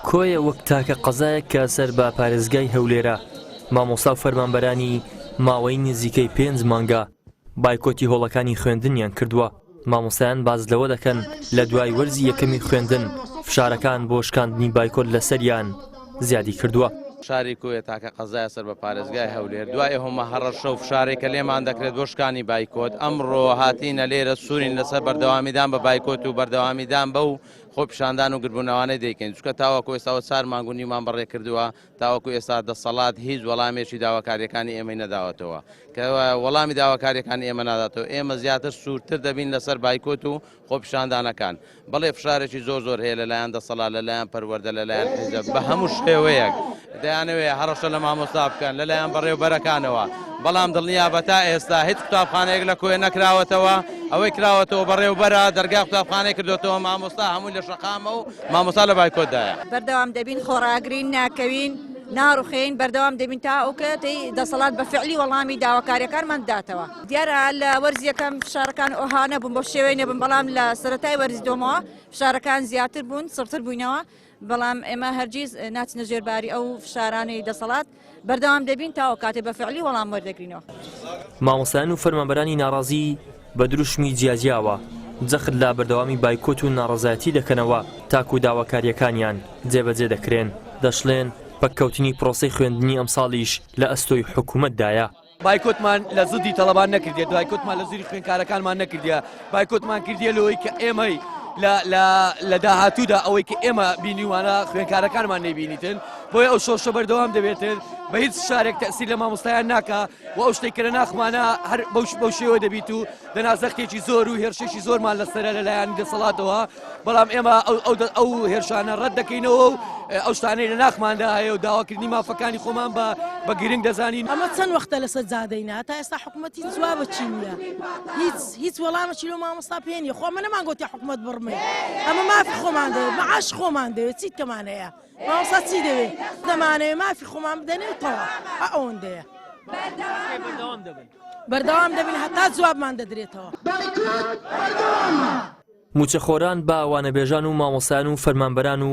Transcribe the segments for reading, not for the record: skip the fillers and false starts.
کۆیە وەک تاکە قەزایەک کە سەر بە پارێزگای هەولێرە مامۆستا و فەرمانبەرانی ماوەی نزیکەی 5 مانگە بایکۆتی هۆڵەکانی خوێندنیان کردووە. مامۆستایان باز لەوە دەکەن لە دوای وەرزی یەکەمی خوێندن فشارەکان بۆ شکاندنی بایکۆت لەسەریان زیادی کردووە. شاری کوێ تاکە قەزایە سەر بە پارێزگای هەولێر دوای هەمە هەڕە شەو فشارێکە لێمان دەکرێت بۆ شکانی بایکۆت. ئەمڕۆ هاتینە لێرە سوورین لەسەر بەردەوامیدان بە بایکۆت و بەردەوامیدان بە و خۆ پیشاندان و گربوونەوانەی دەیکەین چکە تاوەکو ئێستاوە چار مانگ و نیومان بەڕێ کردووە تاوەکو ئێستا دەسەڵات هیچ وەڵامێکی داواکاریەکانی ئێمەی نەداوەتەوە کە وەڵامی داواکاریەکانی ئێمە ناداتەوە. ئێمە زیاتر سوورتر دەبین لەسەر بایکۆت و خۆ پیشاندانەکان. بەڵێ فشارێکی زۆر هەیە لەلایەن دەسەڵات لەلایەن پەروەردە لەلایەن حیزب بە هەموو شێوەیەک دەیانەوێ هەڕەشە لە مامۆستا بکەن لەلایەن بەڕێوەبەرەکانەوە. بەڵام دڵنیا بە تا ئێستا هیچ قوتابخانەیەک لە کوێ نەکراوەتەوە. ئەوەی کراوەتەوە بەڕێوەبەرە دەرگا قوتابخانەی کردوێتەوە مامۆستا هەمووی لە شەقامە و مامۆستا لە بایکۆتدایە. بەردەوام دەبین خۆڕاگرین ناکەوین ناڕوخین بەردەوام دەبین تا ئەوکەتی دەسەڵات بە فعلی وەڵامی داواکاریەکانمان داتەوە. دیارە لە وەرزیەکەم فشارەکان ئۆهانە بوون بۆ شێوەی نەبوون بەڵام لە سەرەتای وەرزی دۆمەوە فشارەکان زیاتر بوون سڕتر بووینەوە. بەڵام ئێمە هەرگیز ناچنە ژێرباری ئەو فشارانەی دەسەڵات بەردەوام دەبین تاوە کاتێ بە فعلی وەڵام وەردەگرینەوە. مامۆستایان و فەرمانبەرانی ناڕازی بە دروشمی جیاجیاوە جەخت لە بەردەوامی بایکۆت و ناڕەزایەتی دەکەنەوە تاکو داواکاریەکانیان جێبەجێ دەکرێن. دەشڵێن پەککەوتنی پرۆسەی خوێندنی ئەمساڵیش لە ئەستۆی حکوومەتدایە. بایکۆتمان لە زودی تەڵەبان نەکردێت بایکۆتمان لە زوری خوێنکارەکانمان نەکردە بایکۆتمان کردیە لەوەی کە ئێمەی لە داهاتوودا ئەوەی کە ئێمە بینیوانە خوێنکارەکانمان نەیبینیتن بۆیە ئەو شۆشە بەردەوام دەبێتن بە هیچ شارێک تەسیر لە مامۆستایان ناکە و ئەو شتێک کە لە ناخمانە هەر بەو شێوە دەبیت و دەنازەختێکی زۆر و هێرشێکی زۆرمان لەسەرە لەلایەن دەسەڵاتەوە. بەڵام ئێمە ئەو هێرشانە ڕەت دەکەینەوە و ئەو شتانەی لە ناخماندا هەیە و داواکردنی مافەکانی خۆمان بە گرنگ دەزانین. ئەمە چەند وەختە لەسەر جادەینە تا ئێستا حکوومەتی جوابە چی نییە هیچ وەڵامێکی لەو مامۆستا پێ نییە. خۆ من نەمان گوتی حکوومەت بڕمێ ئەمە مافی خۆمان دەوێت معاش خۆمان دەوێت چیت کەمان هەیە مامۆستا چی دەوێت دەمانەوێت مافی خۆمان بدەنێتەوە ئەوەندەیە بەردەوام دەبین هەتا جوابمان دەدرێتەوە. موچەخۆران بە ئەوانەبێژان و مامۆستایان و فەرمانبەران و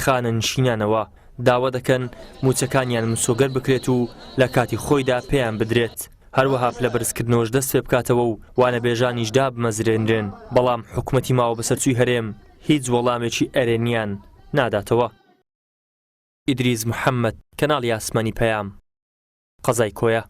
خانەنشینانەوە داوا دەکەن موچەکانیان مسۆگەر بکرێت و لە کاتی خۆیدا پێیان بدرێت. هەروەها پلە بەرزکردنەوەش دەست پێ بکاتەوە و وانەبێژانیشدا بمەزرێنرێن. بەڵام حکوومەتی ماوە بەسەرچووی هەرێم هیچ وەڵامێکی ئەرێنیان ناداتەوە. ئیدریس محەممەد کەناڵی ئاسمانی پەیام قەزای کۆیە.